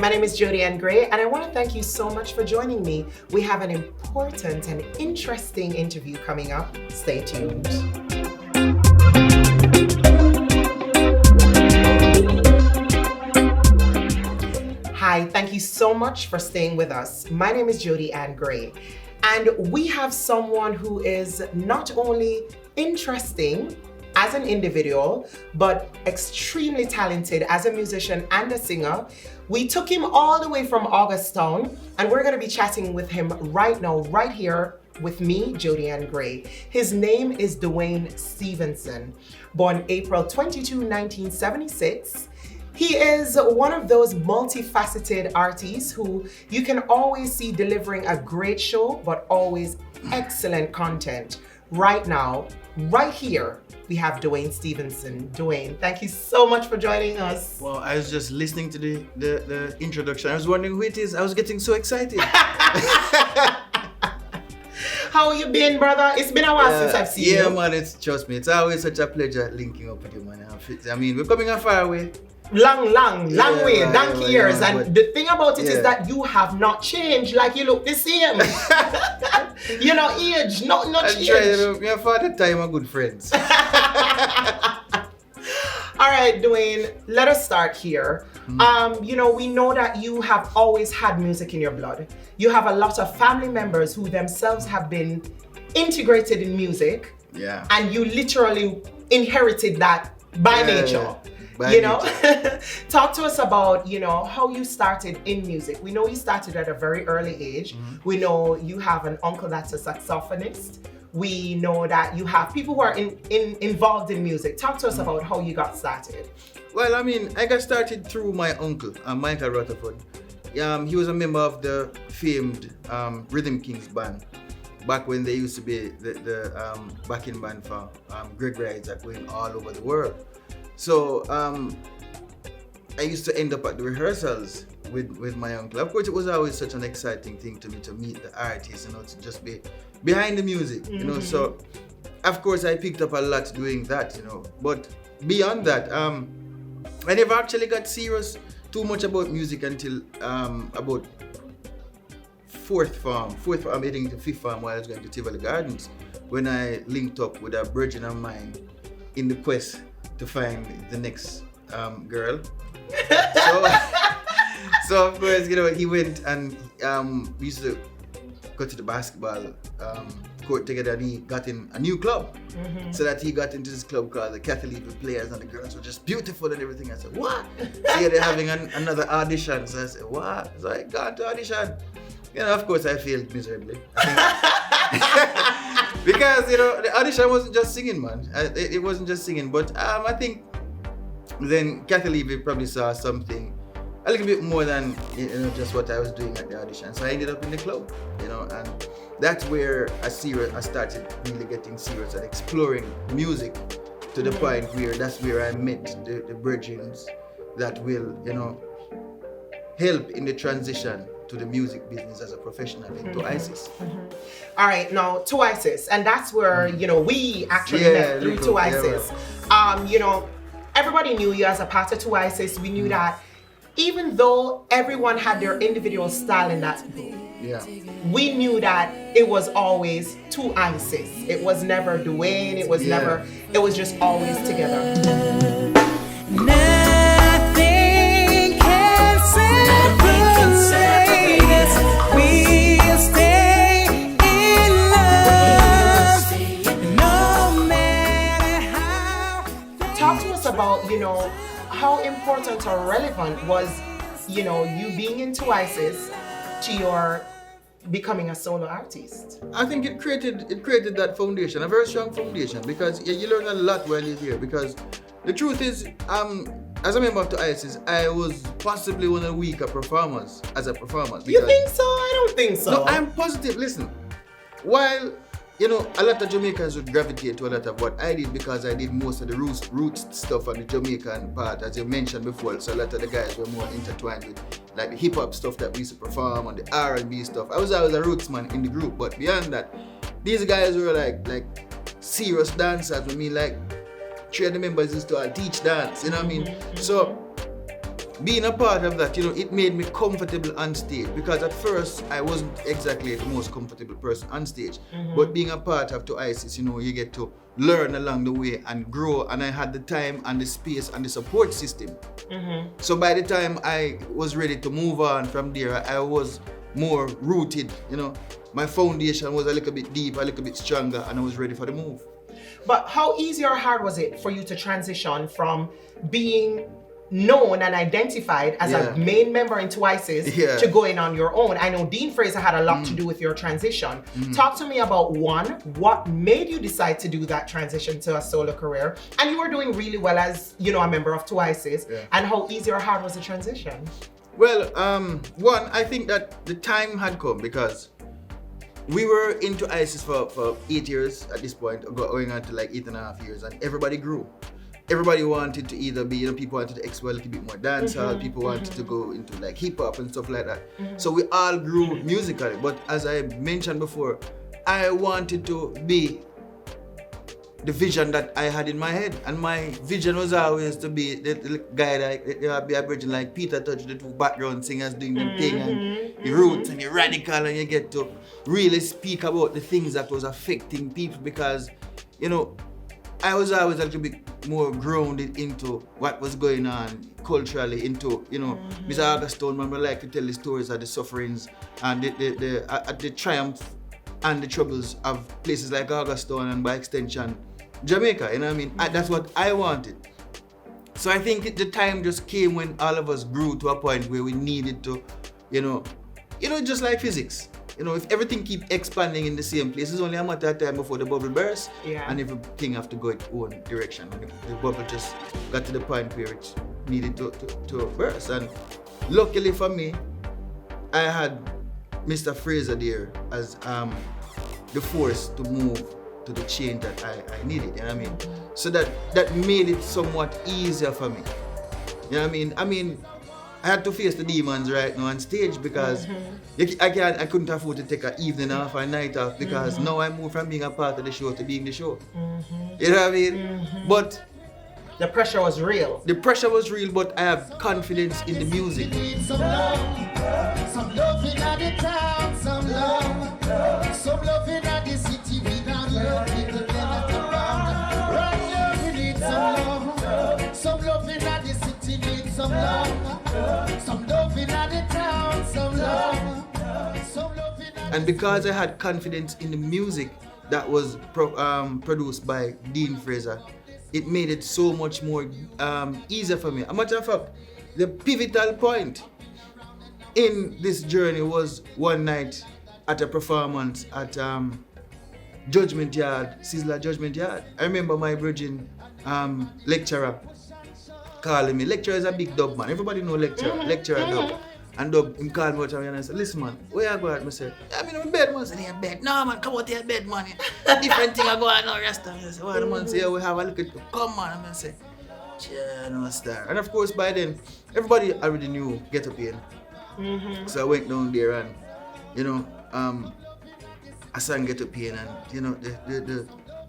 my name is Jody-Ann Gray, and I want to thank you so much for joining me. We have an important and interesting interview coming up. Stay tuned. Hi, thank you so much for staying with us. My name is Jody-Ann Gray, and we have someone who is not only interesting as an individual, but extremely talented as a musician and a singer. We took him all the way from Augustown, and we're going to be chatting with him right now, right here with me, Jody-Ann Gray. His name is Duane Stephenson, born April 22, 1976. He is one of those multifaceted artists who you can always see delivering a great show, but always excellent content. Right now, right here, we have Duane Stephenson. Duane, thank you so much for joining us. Well, I was just listening to the introduction. I was wondering who it is. I was getting so excited. How you been, brother? It's been a while since I've seen you. Yeah, man, trust me, it's always such a pleasure linking up with you, man. I mean, we're coming a far way. Long way, donkey years. And the thing about it is that you have not changed. Like, you look the same. You know, age, not change. We have for the time are good friends. All right, Duane, let us start here. You know, we know that you have always had music in your blood. You have a lot of family members who themselves have been integrated in music. Yeah. And you literally inherited that by nature. Talk to us about, how you started in music. We know you started at a very early age. We know you have an uncle that's a saxophonist. We know that you have people who are involved in music. Talk to us about how you got started. Well, I mean, I got started through my uncle, Michael Rutherford. He was a member of the famed Rhythm Kings band back when they used to be the backing band for Gregory Isaac going all over the world. So I used to end up at the rehearsals with my uncle. Of course, it was always such an exciting thing to me to meet the artists, to just be behind the music, So, of course, I picked up a lot doing that, But beyond that, I never actually got serious too much about music until about fourth form, heading to fifth form while I was going to Tivoli Gardens, when I linked up with a virgin of mine in the quest to find the next girl. So of course, he went and we used to go to the basketball court together, and he got in a new club. So that he got into this club called the Catholic Players, and the girls were just beautiful and everything. I said, what? So they're having another audition. So I said, what? So I got to audition. Of course I failed miserably. Because the audition wasn't just singing, man. It wasn't just singing, but I think then Kathy Levy probably saw something a little bit more than just what I was doing at the audition. So I ended up in the club, and that's where I started really getting serious and exploring music to the point where that's where I met the virgins that will, help in the transition to the music business as a professional into ISIS. All right, now to ISIS, and that's where we actually met through to ISIS. Everybody knew you as a part of to ISIS. We knew that even though everyone had their individual style in that group, we knew that it was always to ISIS. It was never Duane. It was never. It was just always together. About how important or relevant was you being into ISIS to your becoming a solo artist. I think it created that foundation, a very strong foundation, because you learn a lot while you're here. Because the truth is, as a member of the ISIS, I was possibly one of the weaker performers as a performer. You think so? I don't think so. No, I'm positive. Listen, while a lot of Jamaicans would gravitate to a lot of what I did, because I did most of the roots stuff on the Jamaican part, as you mentioned before. So a lot of the guys were more intertwined with like the hip hop stuff that we used to perform and the R&B stuff. I was always a roots man in the group, but beyond that, these guys were like serious dancers. I mean, like 3 of the members used to all teach dance. You know what I mean? So being a part of that, it made me comfortable on stage, because at first I wasn't exactly the most comfortable person on stage. But being a part of ISIS, you get to learn along the way and grow, and I had the time and the space and the support system. So by the time I was ready to move on from there, I was more rooted, my foundation was a little bit deep, a little bit stronger, and I was ready for the move. But how easy or hard was it for you to transition from being known and identified as a main member in ISIS to going on your own? I know Dean Fraser had a lot to do with your transition. Talk to me about what made you decide to do that transition to a solo career, and you were doing really well as a member of ISIS, and how easy or hard was the transition? Well, one, I think that the time had come, because we were into ISIS for 8 years at this point, going on to like 8.5 years, and everybody grew. Everybody wanted to either be, people wanted to explore a little bit more dancehall, people wanted to go into like hip hop and stuff like that. So we all grew musically, but as I mentioned before, I wanted to be the vision that I had in my head, and my vision was always to be the guy that be averaging like Peter Touch, the two background singers doing their thing, and the roots and the radical, and you get to really speak about the things that was affecting people, because I was always a little bit more grounded into what was going on culturally, into Mr. Augustone, man, I like to tell the stories of the sufferings and the triumph and the troubles of places like Augustone, and by extension Jamaica, that's what I wanted. So I think the time just came when all of us grew to a point where we needed to, just like physics. If everything keep expanding in the same place, it's only a matter of time before the bubble bursts, and everything have to go its own direction. The bubble just got to the point where it needed to burst. And luckily for me, I had Mr. Fraser there as the force to move to the change that I needed. So that made it somewhat easier for me. I had to face the demons right now on stage, because I couldn't afford to take an evening off or a night off, because now I moved from being a part of the show to being the show. You know what I mean? But the pressure was real. The pressure was real, but I have confidence in the music. Some love in the town, some love in the city. We don't love people that around. Right now we need some love in the city. Need some love in the town, some love in the. And because I had confidence in the music that was produced by Dean Fraser, it made it so much more easier for me. As a matter of fact, the pivotal point in this journey was one night at a performance at Judgment Yard, Sizzler Judgment Yard. I remember my virgin lecturer calling me. Lecturer is a big dub man. Everybody know lecturer dub. And dub, him called me out and I said, listen man, where you going? I said, I'm in bed, man. I said, in bed. No man, come out here bed, man. Different thing I go on now, rest of me. I said, well, the man say, yeah, we have a look at you. Come man. I said, yeah, no star. And of course by then, everybody already knew Get Up Pain. So I went down there and, I sang Get Up Pain, and, the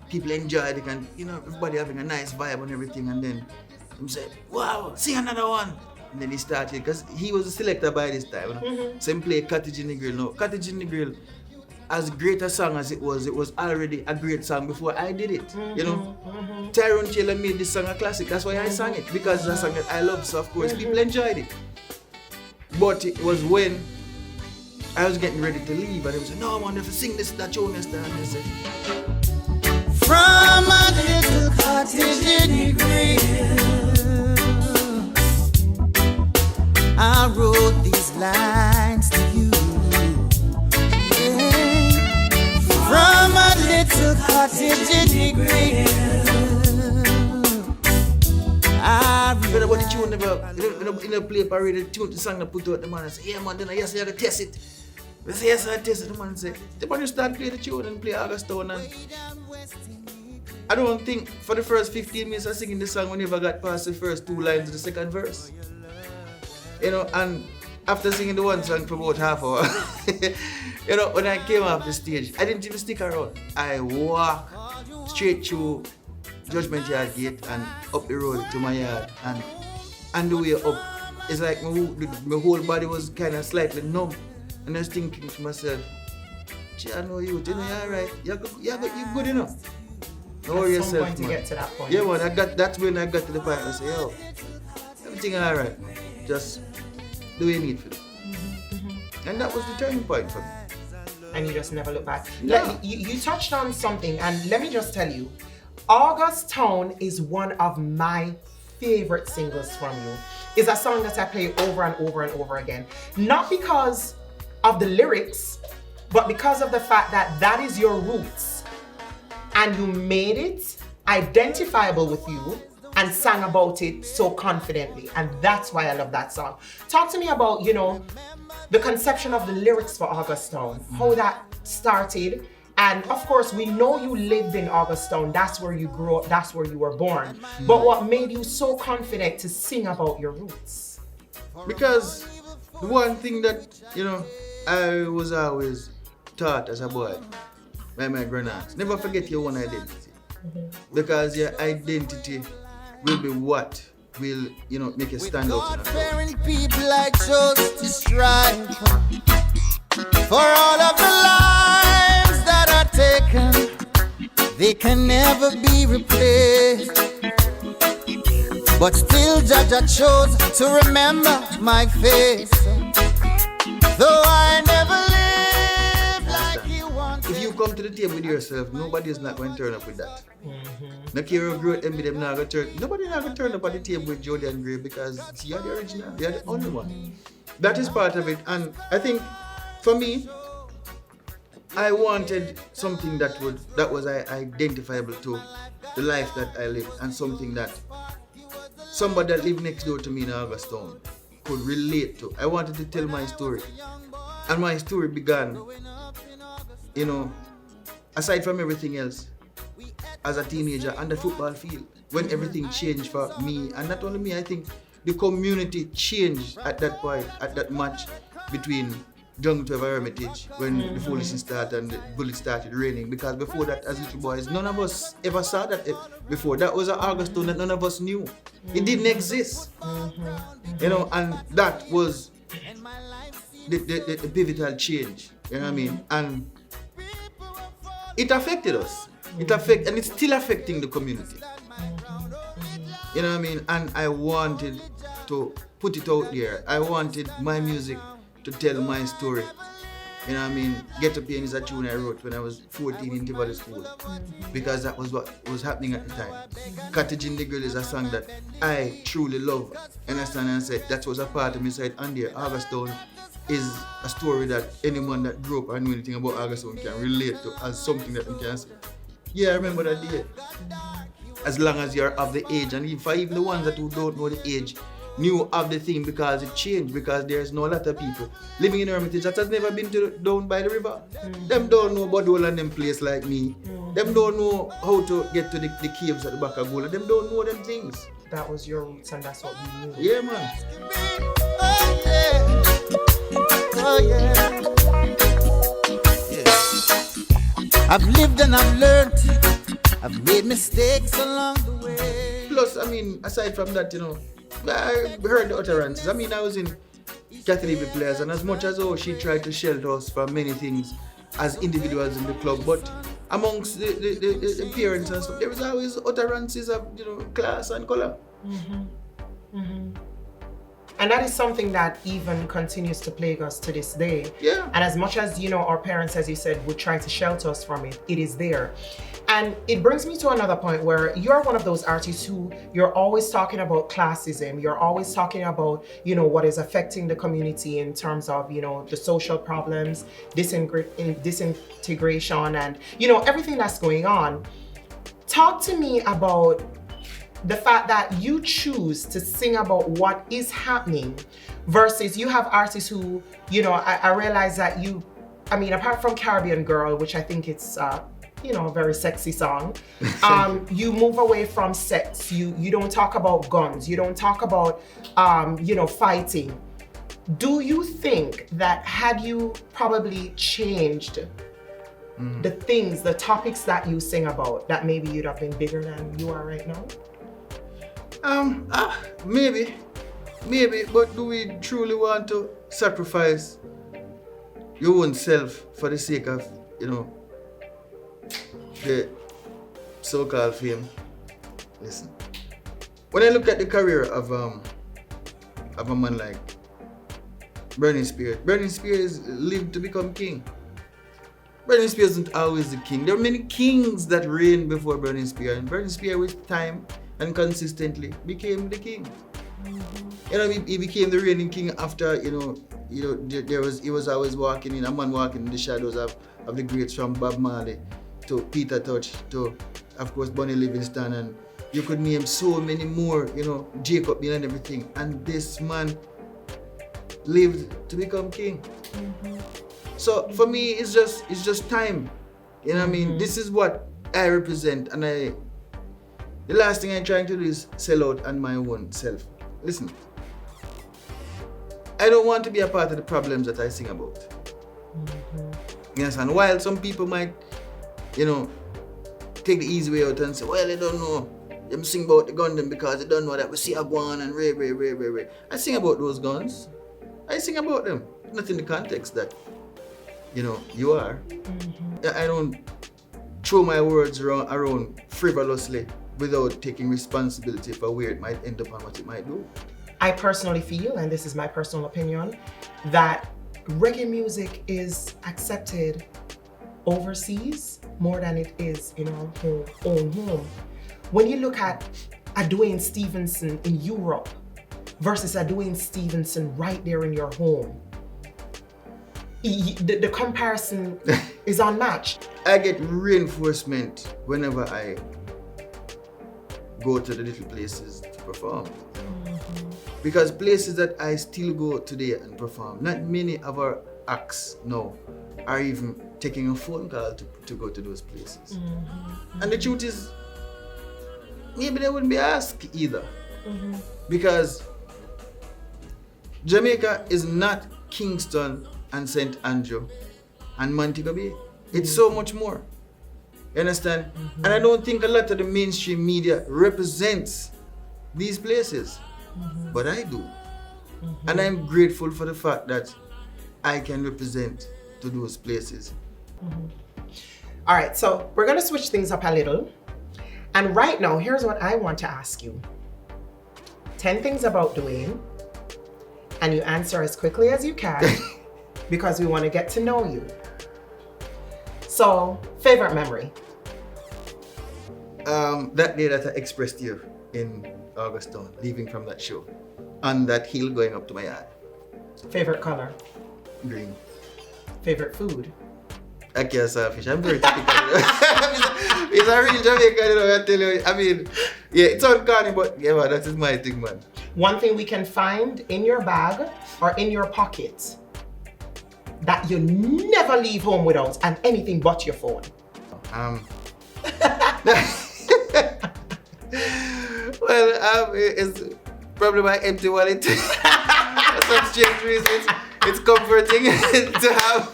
people enjoyed it, and, everybody having a nice vibe and everything. And then he said, wow, sing another one. And then he started, because he was a selector by this time. So he played Cottage in the Grill. Now, Cottage in the Grill, as great a song as it was already a great song before I did it. Tyrone Taylor made this song a classic. That's why I sang it, because it's a song that I love. So of course people enjoyed it. But it was when I was getting ready to leave, and he said, no man, if you sing this, that tune, and I said, from a little cottage in the Grill, I wrote these lines to you. Yeah. From a little cottage in the Grill, I but about the tune never play parade, the tune, the song that put out, the man say, yeah man, then yes, you gotta test it. We say yes, I test it. The man say, the man just start play the tune and play Augustone, and I don't think for the first 15 minutes of singing the song we never got past the first 2 lines of the second verse. And after singing the one song for about half hour, when I came off the stage, I didn't even stick around. I walked straight through Judgment Yard gate and up the road to my yard, and the way up, it's like my whole body was kind of slightly numb. And I was thinking to myself, gee, I know you know, you're alright. You're good enough. Don't worry yourself, man. To get to that point. Yeah, man, that's when I got to the point where I say, yo, everything alright, man. Just do what you need for it. And that was the turning point for me. And you just never look back. No. You touched on something, and let me just tell you, August Town is one of my favorite singles from you. It's a song that I play over and over and over again. Not because of the lyrics, but because of the fact that that is your roots. And you made it identifiable with you and sang about it so confidently. And that's why I love that song. Talk to me about, the conception of the lyrics for August Town, how that started. And of course, we know you lived in August Town. That's where you grew up, that's where you were born. But what made you so confident to sing about your roots? Because the one thing that, I was always taught as a boy by my grandparents, never forget your own identity. Because your identity will be what will, make you stand out in a crowd. God-fearing people I chose to strive for all of the lives that are taken. They can never be replaced. But still, Judge, I chose to remember my face. Though I never lived like you wanted. If you come to the table with yourself, nobody is not going to turn up with that. No care of growth, them not going to turn. Nobody not going to turn up at the table with Jody and Gray because you're the original. You're the only one. That is part of it. And I think for me, I wanted something that was identifiable to the life that I lived, and something that somebody that lived next door to me in August Town could relate to. I wanted to tell my story. And my story began, aside from everything else, as a teenager on the football field, when everything changed for me. And not only me, I think the community changed at that point, at that match between Jungle 12 Hermitage, when the foolishness started and the bullets started raining. Because before that, as little boys, none of us ever saw that before. That was an August Town that none of us knew. It didn't exist. And that was the pivotal change. You know what I mean? And it affected us. And it's still affecting the community. You know what I mean? And I wanted to put it out there. I wanted my music to tell my story. You know what I mean? Get Up Pain is a tune I wrote when I was 14 in Tivoli School. Because that was what was happening at the time. Cottage in the Grill is a song that I truly love. Understand? And I said that was a part of me. Said, and there, August Town is a story that anyone that grew up and knew anything about August Town can relate to as something that they can say, yeah, I remember that day. As long as you're of the age, and even the ones that who don't know the age, knew of the thing because it changed, because there's no lot of people living in Hermitage that has never been down by the river. Them don't know Bodol and them place like me. Them don't know how to get to the caves at the back of Gola. Them don't know them things. That was your roots and that's what we knew. Yeah, man. Oh yeah. I've lived and I've learned. I've made mistakes along the way. Plus, I mean, aside from that, I heard the utterances. I mean, I was in Kathleen Players, and as much as she tried to shelter us from many things as individuals in the club, but amongst the parents and stuff, there was always utterances of class and color. And that is something that even continues to plague us to this day. Yeah. And as much as, our parents, as you said, would try to shelter us from it, it is there. And it brings me to another point where you're one of those artists who you're always talking about classism. You're always talking about, what is affecting the community in terms of, the social problems, disintegration, and, everything that's going on. Talk to me about the fact that you choose to sing about what is happening versus you have artists who, I realize that apart from Caribbean Girl, which I think it's, a very sexy song, you move away from sex. You don't talk about guns. You don't talk about, fighting. Do you think that had you probably changed the topics that you sing about, that maybe you'd have been bigger than you are right now? Maybe. Maybe, but do we truly want to sacrifice your own self for the sake of, the so-called fame? Listen, when I look at the career of a man like Burning Spears lived to become king. Burning Spears isn't always the king. There are many kings that reigned before Burning Spears, and Burning Spears with time and consistently became the king. He became the reigning king after, he was always walking in the shadows of the greats, from Bob Marley to Peter Tosh to, of course, Bunny Livingston, and you could name so many more, Jacob Bill and everything. And this man lived to become king. So for me, it's just time. You know what I mean? This is what I represent, and the last thing I'm trying to do is sell out on my own self. Listen, I don't want to be a part of the problems that I sing about. Yes, and while some people might, take the easy way out and say, well, they don't know. Them sing about the gun them because they don't know that we see a gun and ray. I sing about those guns. I sing about them. Not in the context that, you are. I don't throw my words around frivolously without taking responsibility for where it might end up and what it might do. I personally feel, and this is my personal opinion, that reggae music is accepted overseas more than it is in our own home. When you look at a Duane Stephenson in Europe versus a Duane Stephenson right there in your home, the comparison is unmatched. I get reinforcement whenever I go to the little places to perform. Because places that I still go today and perform, not many of our acts now are even taking a phone call to go to those places. And the truth is, maybe they wouldn't be asked either. Because Jamaica is not Kingston and St. Andrew and Montego Bay. It's so much more. You understand? And I don't think a lot of the mainstream media represents these places. But I do. And I'm grateful for the fact that I can represent to those places. All right, so we're gonna switch things up a little. And right now, here's what I want to ask you. 10 things about Duane, and you answer as quickly as you can because we want to get to know you. So, favorite memory? That day that I expressed you in Augustown, leaving from that show, on that hill going up to my yard. Favorite color? Green. Favorite food? I can't fish. I'm very typical. It's a real Jamaican, I tell you. I mean, yeah, it's uncanny, but yeah, man, that is my thing, man. One thing we can find in your bag or in your pocket that you never leave home without, and anything but your phone. Well, it's probably my empty wallet. For some strange reasons, it's comforting to have.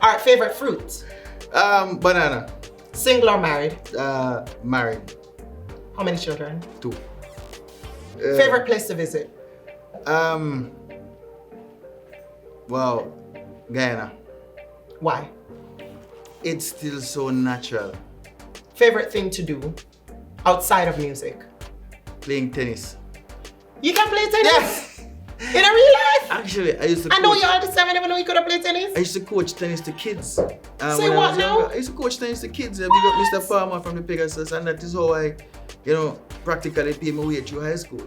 All right, favorite fruit? Banana. Single or married? Married. How many children? 2. Favorite place to visit? Wow, Guyana. Why? It's still so natural. Favorite thing to do outside of music? Playing tennis. You can play tennis? Yes. In a real life? Actually, I used to. I know you all this time. I never know you could have played tennis. I used to coach tennis to kids. Say when what I was now? younger. I used to coach tennis to kids. Big up Mr. Palmer from the Pegasus, and that is how I, practically paid my way through high school.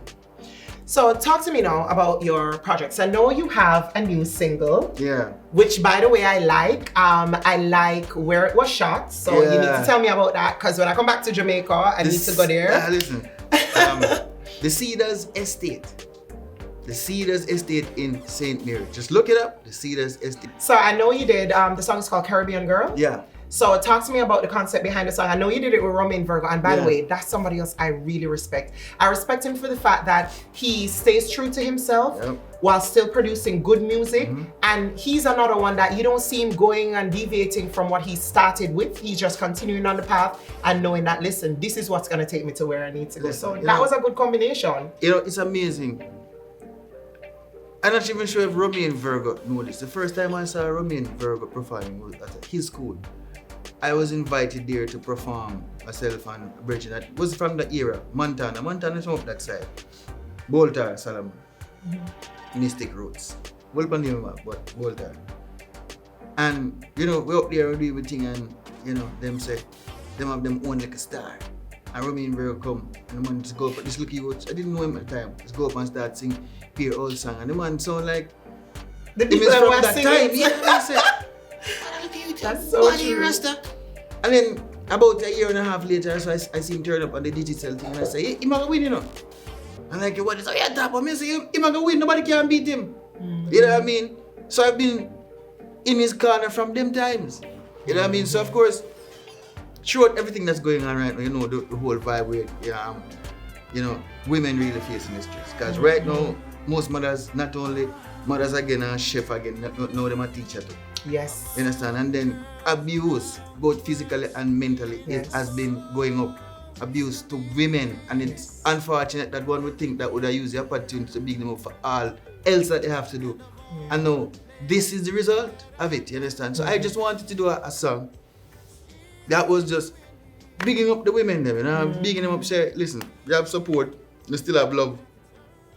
So talk to me now about your projects. I know you have a new single. Yeah. Which, by the way, I like. I like where it was shot. So you need to tell me about that, because when I come back to Jamaica, I need to go there. Listen, the Cedars Estate. The Cedars Estate in St. Mary. Just look it up, the Cedars Estate. So I know you did, the song is called Caribbean Girl. Yeah. So talk to me about the concept behind the song. I know you did it with Romain Virgo, and by the way, that's somebody else I really respect. I respect him for the fact that he stays true to himself while still producing good music. And he's another one that you don't see him going and deviating from what he started with. He's just continuing on the path and knowing that, listen, this is what's gonna take me to where I need to go. So that was a good combination. It's amazing I'm not even sure if Romain Virgo know this. The first time I saw Romain Virgo performing was at his school. I was invited there to perform myself and Bridget. That was from the era. Montana. Montana is from up that side. Boltar, Solomon. Mystic Roots. Well, but Boltar. And, you know, we're up there and do everything and, you know, them say, them have them own like a star. And Romain Virgo come and the man just go up, this look youth, I didn't know him at the time, just go up and start sing Peer Old Song. And the man sound like The people that were singing. Yeah, I said, That's so true. Rasta. And then about a year and a half later, so I see him turn up on the digital thing and I say, hey, he might win, you know. And like, what is that? Top of me, I say, he might win, nobody can beat him. You know what I mean? So I've been in his corner from them times. You know what I mean? So of course, throughout everything that's going on right now, you know, the whole vibe with, you know, women really facing the streets. Because right now, most mothers, not only mothers again and chef again, now them a teacher too. Yes. You understand? And then abuse, both physically and mentally, Yes. it has been going up. Abuse to women, and it's unfortunate that one would think that would have used the opportunity to big them up for all else that they have to do. And now, this is the result of it, you understand? So I just wanted to do a song that was just bigging up the women them, you know, bigging them up, say, listen, you have support, you still have love,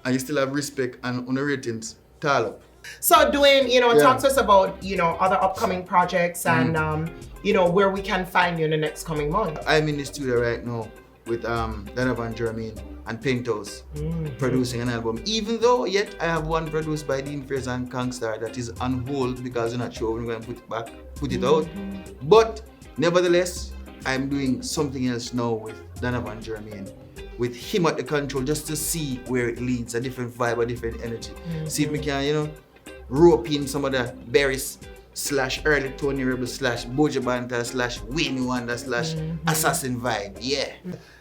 and you still have respect and on the ratings, tall up. So Duane, you know, Yeah. talk to us about, you know, other upcoming projects and, you know, where we can find you in the next coming month. I'm in the studio right now with Donovan Jermaine and Penthouse producing an album. Even though yet I have one produced by Dean Fraser and Kongstar that is on hold because we're not sure when we're going to put it out. But nevertheless, I'm doing something else now with Donovan Jermaine, with him at the control, just to see where it leads, a different vibe, a different energy. See if we can, you know, rope in some of the berries / early Tony Rebel / Boja Banta / Wayne Wonder / Assassin vibe. Yeah.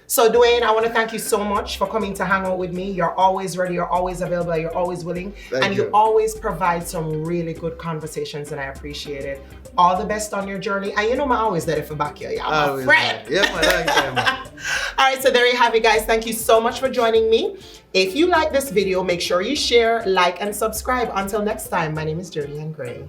So Duane, I want to thank you so much for coming to hang out with me. You're always ready, you're always available, you're always willing. Thank you you. always provide some really good conversations and I appreciate it. All the best on your journey. And you know, I'm always there for back here. Yeah, I'm a Always, friend. man. Yeah, my long time. Man. All right, so there you have it, guys. Thank you so much for joining me. If you like this video, make sure you share, like, and subscribe. Until next time, my name is Jody Ann Gray.